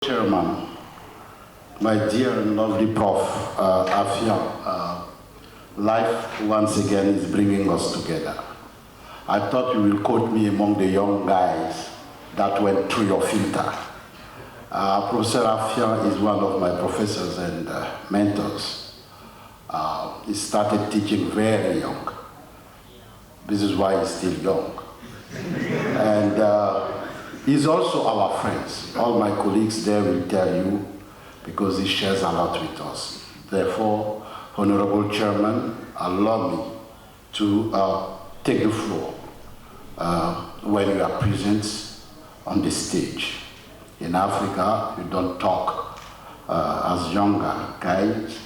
Chairman, my dear and lovely Prof. Afia, life once again is bringing us together. I thought you will quote me among the young guys that went through your filter. Professor Afia is one of my professors and mentors. He started teaching very young. This is why he's still young. And he's also our friends. All my colleagues there will tell you because he shares a lot with us. Therefore, Honorable Chairman, allow me to take the floor when you are present on the stage. In Africa, you don't talk as younger guys.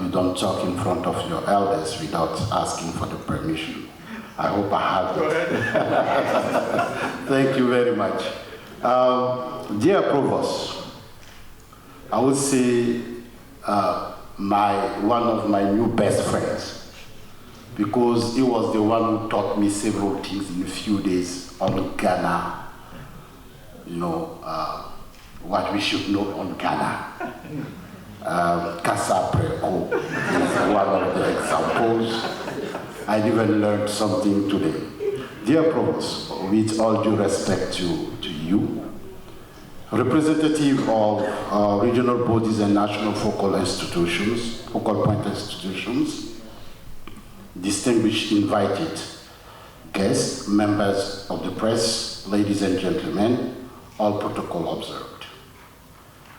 You don't talk in front of your elders without asking for the permission. I hope I have it. Thank you very much. Dear Provost, I would say one of my new best friends, because he was the one who taught me several things in a few days on Ghana, what we should know on Ghana. Casa Preco is one of the examples. I even learned something today. Dear Provost, with all due respect to you, representative of regional bodies and national focal point institutions, distinguished invited guests, members of the press, ladies and gentlemen, all protocol observed.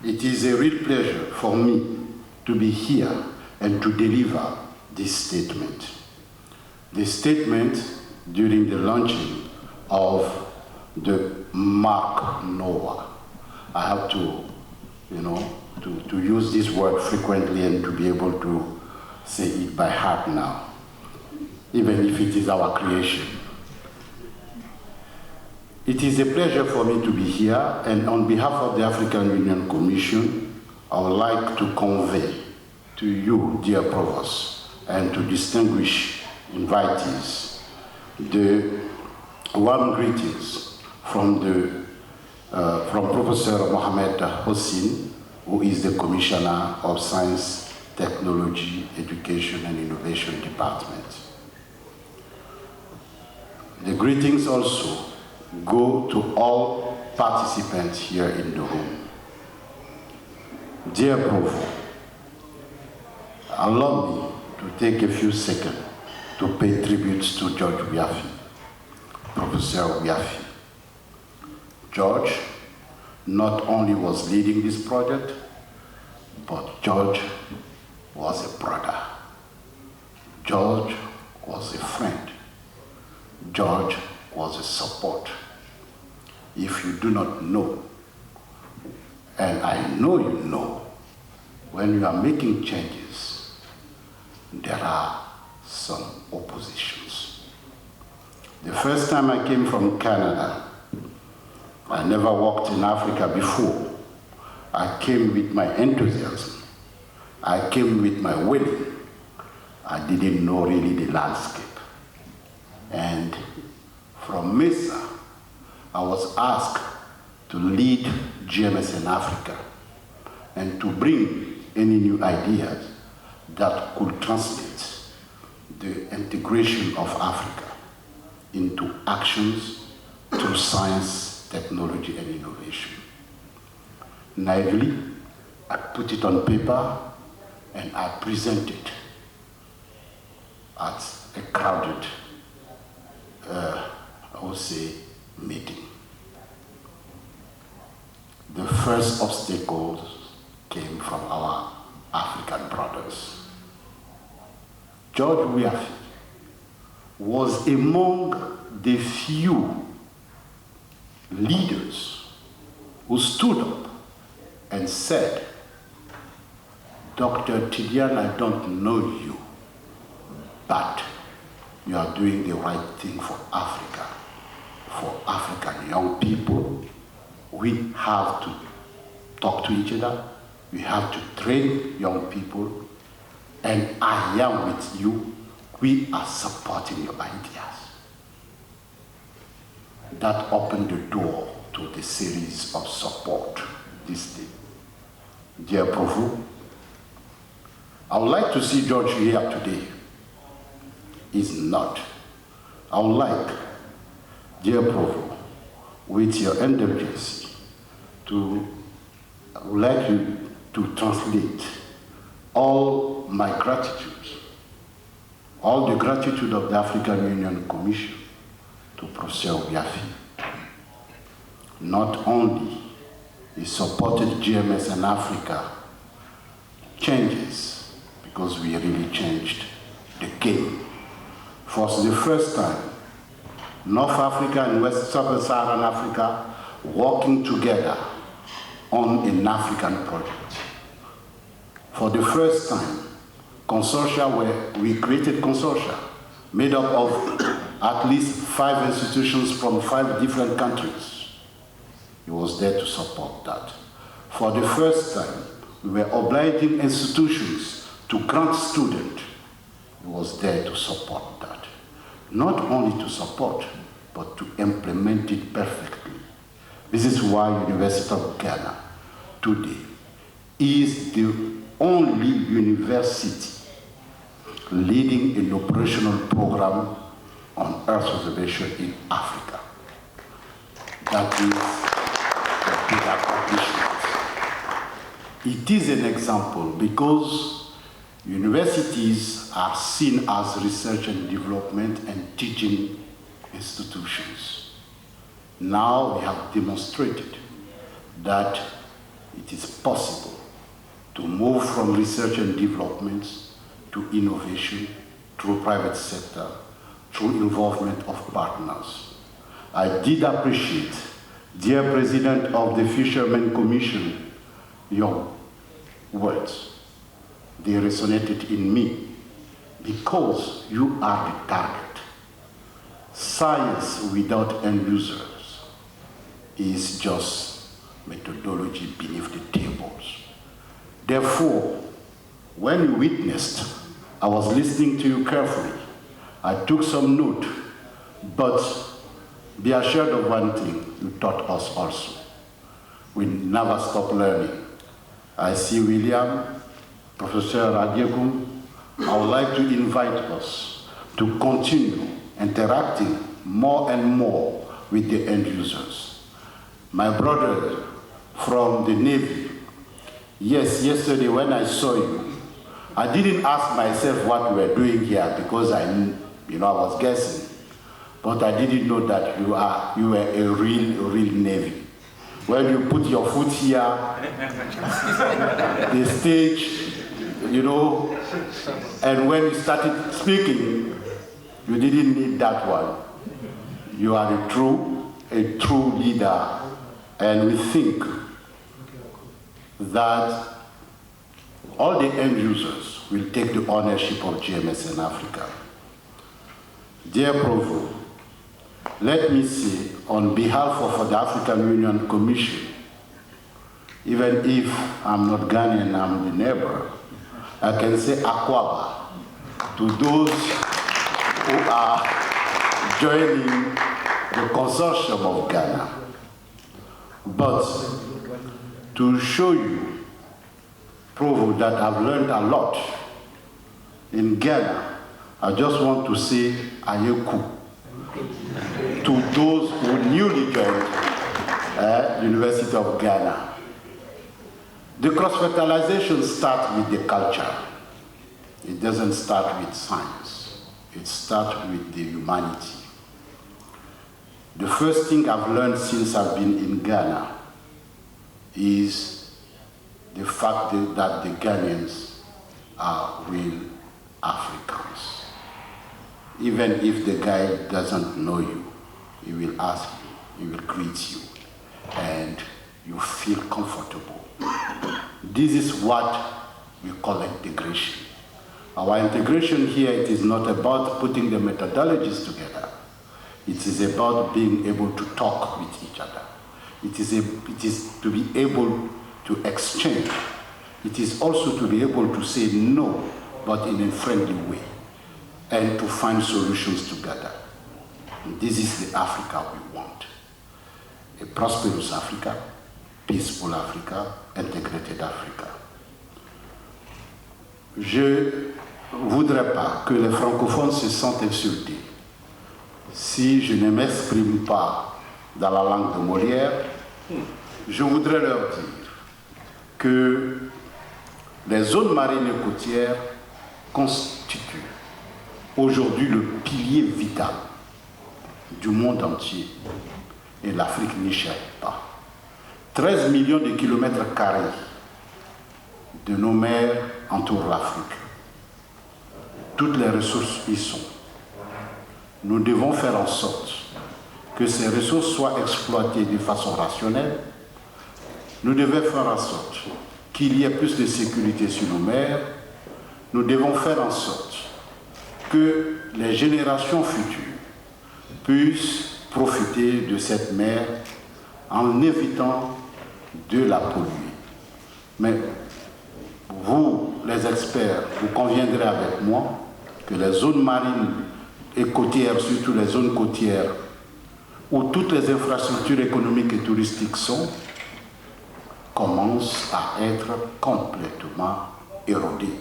It is a real pleasure for me to be here and to deliver this statement. The statement during the launching of the Mark Noah. I have to, to use this word frequently and to be able to say it by heart now, even if it is our creation. It is a pleasure for me to be here, and on behalf of the African Union Commission, I would like to convey to you, dear Provost, and to distinguished invitees, the warm greetings from Professor Mohamed Hossein, who is the Commissioner of Science, Technology, Education and Innovation Department. The greetings also go to all participants here in the room. Dear Prof, allow me to take a few seconds to pay tributes to George Wiafi, Professor Wiafi. George not only was leading this project, but George was a brother. George was a friend. George was a support. If you do not know, and I know you know, when you are making changes, there are some oppositions. The first time I came from Canada, I never walked in Africa before. I came with my enthusiasm. I came with my will. I didn't know really the landscape. And from Mesa, I was asked to lead GMES in Africa and to bring any new ideas that could translate the integration of Africa into actions through science, technology, and innovation. Naively, I put it on paper and I presented at a crowded, meeting. The first obstacles came from our African brothers. George Wiafi was among the few leaders who stood up and said, Dr. Tidiane, I don't know you, but you are doing the right thing for Africa, for African young people. We have to talk to each other. We have to train young people. And I am with you. We are supporting your ideas. That opened the door to the series of support this day. Dear Provo, I would like to see George here today. He's not. I would like, dear Provo, with your indulgence, I would like you to translate all my gratitude, all the gratitude of the African Union Commission to Professor Ouattara. Not only he supported GMES in Africa changes, because we really changed the game. For the first time, North Africa and West Sub-Saharan Africa working together on an African project. For the first time, we created consortia made up of at least 5 institutions from 5 different countries. He was there to support that. For the first time, we were obliging institutions to grant students. He was there to support that. Not only to support, but to implement it perfectly. This is why University of Ghana today is the only university leading an operational program on Earth observation in Africa. That is a big accomplishment. It is an example because universities are seen as research and development and teaching institutions. Now we have demonstrated that it is possible to move from research and development to innovation through private sector, through involvement of partners. I did appreciate, dear President of the Fishermen Commission, your words. They resonated in me because you are the target. Science without end users is just methodology beneath the tables. Therefore, when you witnessed, I was listening to you carefully. I took some note, but be assured of one thing, you taught us also. We never stop learning. I see William, Professor Radiekum. I would like to invite us to continue interacting more and more with the end users. My brother from the Navy, yes, yesterday when I saw you, I didn't ask myself what we were doing here because I was guessing. But I didn't know that you were a real Navy. When you put your foot here, the stage, and when you started speaking, you didn't need that one. You are a true leader, and we think that all the end users will take the ownership of GMES in Africa. Dear Provo, let me say, on behalf of the African Union Commission, even if I'm not Ghanaian, I'm the neighbor, I can say Akwaba to those who are joining the consortium of Ghana. But to show you, Provo, that I've learned a lot in Ghana, I just want to say Ayeku to those who newly joined University of Ghana. The cross-fertilization starts with the culture. It doesn't start with science. It starts with the humanity. The first thing I've learned since I've been in Ghana is the fact that the Ghanaians are real Africans. Even if the guy doesn't know you, he will ask you, he will greet you, and you feel comfortable. This is what we call integration. Our integration here, it is not about putting the methodologies together. It is about being able to talk with each other. It is to be able to exchange. It is also to be able to say no, but in a friendly way, and to find solutions together. And this is the Africa we want. A prosperous Africa, Peaceful Africa, Integrated Africa. Je ne voudrais pas que les francophones se sentent insultés si je ne m'exprime pas dans la langue de Molière. Je voudrais leur dire que les zones marines et côtières constituent aujourd'hui le pilier vital du monde entier et l'Afrique n'y échappe pas. 13 millions de kilomètres carrés de nos mers entourent l'Afrique. Toutes les ressources y sont. Nous devons faire en sorte que ces ressources soient exploitées de façon rationnelle. Nous devons faire en sorte qu'il y ait plus de sécurité sur nos mers. Nous devons faire en sorte que les générations futures puissent profiter de cette mer en évitant de la polluer. Mais vous, les experts, vous conviendrez avec moi que les zones marines et côtières, surtout les zones côtières, où toutes les infrastructures économiques et touristiques sont, commencent à être complètement érodées.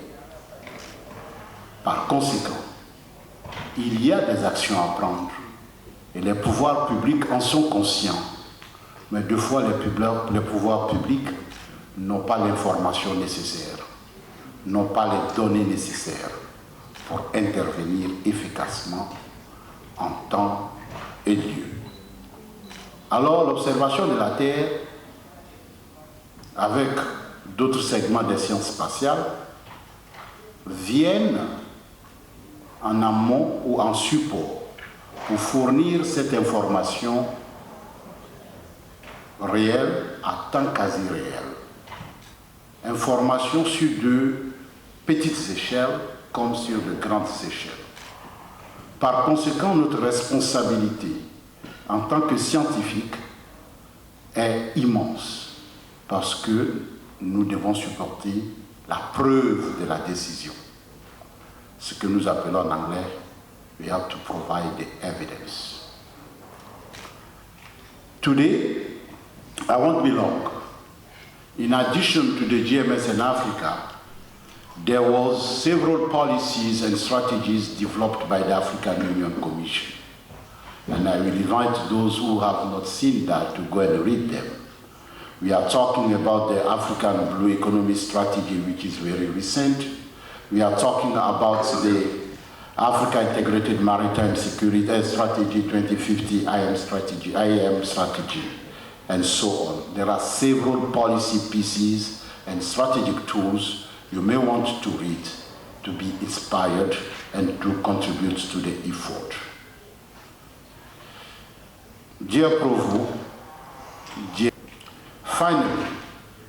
Par conséquent, il y a des actions à prendre et les pouvoirs publics en sont conscients. Mais deux fois, les pouvoirs publics n'ont pas l'information nécessaire, n'ont pas les données nécessaires pour intervenir efficacement en temps et lieu. Alors, l'observation de la Terre, avec d'autres segments des sciences spatiales, viennent en amont ou en support pour fournir cette information réelle à temps quasi réel. Information sur de petites échelles comme sur de grandes échelles. Par conséquent, notre responsabilité en tant que scientifique est immense parce que nous devons supporter la preuve de la décision. Ce que nous appelons en anglais, we have to provide the evidence. Today, I won't be long. In addition to the GMES in Africa, there was several policies and strategies developed by the African Union Commission. And I will invite those who have not seen that to go and read them. We are talking about the African Blue Economy Strategy, which is very recent. We are talking about the Africa Integrated Maritime Security Strategy 2050, IAM strategy, and so on. There are several policy pieces and strategic tools you may want to read to be inspired and to contribute to the effort. Dear Provo, finally,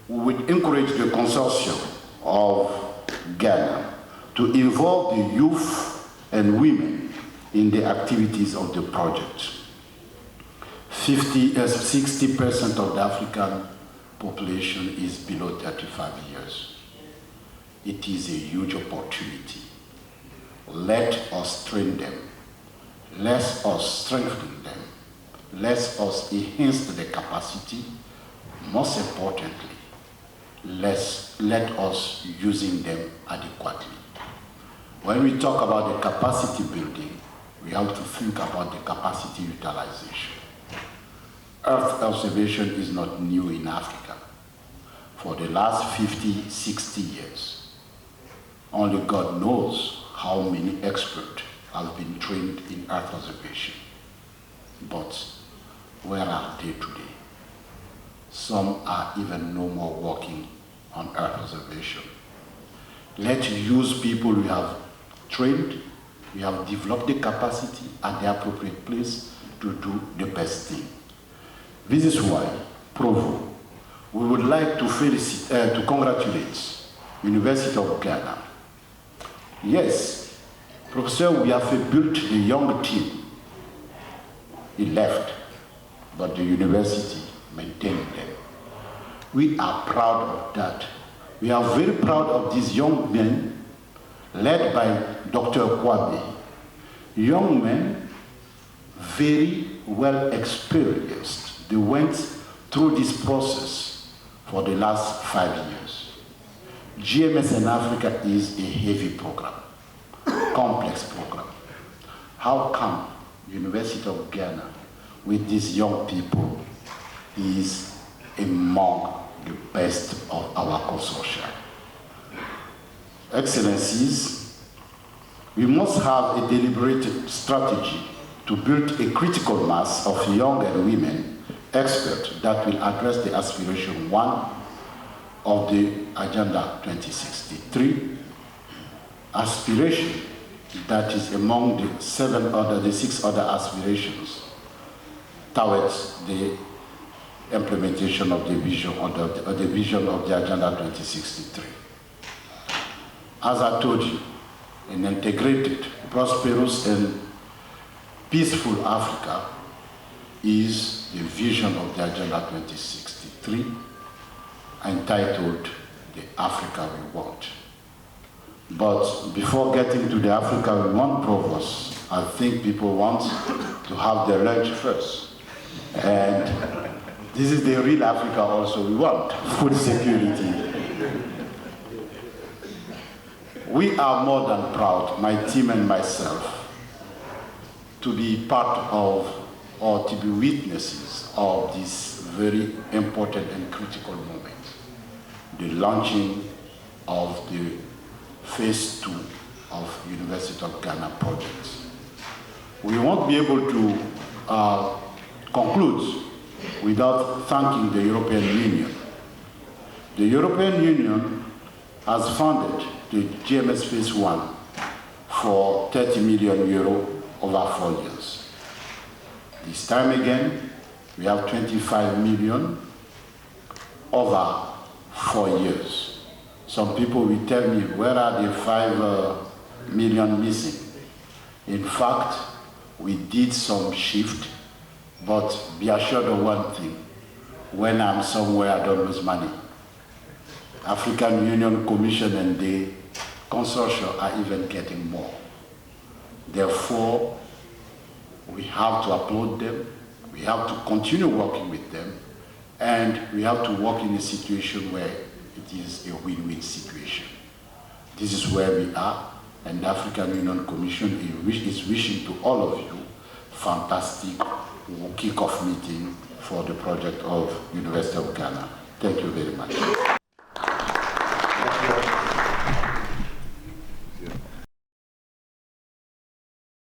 we would encourage the consortium of Ghana to involve the youth and women in the activities of the project. 60% of the African population is below 35 years. It is a huge opportunity. Let us train them. Let us strengthen them. Let us enhance the capacity. Most importantly, let us using them adequately. When we talk about the capacity building, we have to think about the capacity utilization. Earth observation is not new in Africa. For the last 50, 60 years, only God knows how many experts have been trained in Earth observation. But where are they today? Some are even no more working on Earth observation. Let's use people we have trained, we have developed the capacity at the appropriate place to do the best thing. This is why, Provo, we would like to congratulate University of Ghana. Yes, Professor Ouattara built a young team. He left, but the university maintained them. We are proud of that. We are very proud of these young men led by Dr. Kwabe. Young men, very well experienced. They went through this process for the last 5 years. GMES in Africa is a heavy program, complex program. How come University of Ghana, with these young people, is among the best of our consortia? Excellencies, we must have a deliberate strategy to build a critical mass of young and women experts that will address the aspiration 1 of the Agenda 2063, aspiration that is among the 6 other aspirations towards the implementation of the vision of the Agenda 2063. As I told you, an integrated, prosperous, and peaceful Africa is the vision of the Agenda 2063, entitled The Africa We Want. But before getting to the Africa We Want, Provost, I think people want to have their lunch first. And this is the real Africa also we want, food security. We are more than proud, my team and myself, to be part of or to be witnesses of this very important and critical moment, the launching of the phase 2 of University of Ghana projects. We won't be able to conclude without thanking the European Union. The European Union has funded the GMES phase 1 for 30 million euro over 4 years. This time again, we have 25 million over 4 years. Some people will tell me, where are the 5 million missing? In fact, we did some shift, but be assured of one thing, when I'm somewhere, I don't lose money. African Union Commission and the consortia are even getting more. Therefore, we have to applaud them, we have to continue working with them, and we have to work in a situation where it is a win-win situation. This is where we are, and the African Union Commission is wishing to all of you fantastic kick-off meeting for the project of University of Ghana. Thank you very much.